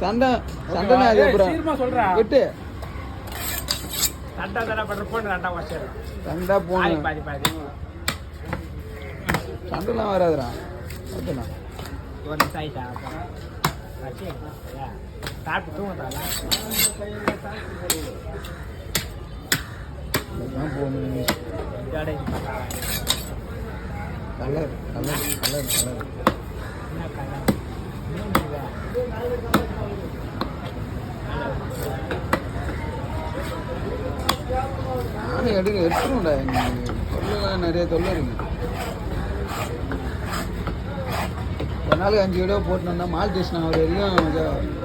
சண்டை சண்டைனா அது அப்புறம் விட்டு சண்டை போன சண்டைலாம் வராதுடா அதுண்ணா போகணும் கலர் கலர் கலர் கலர் நானும் எடுக்கணும்டா தொல்லை நிறைய தொல்லை இருக்கு ஒரு நாளைக்கு 5 வீடியோ போட்டு வந்தால் மால் டேஷன் அவர் வரைக்கும்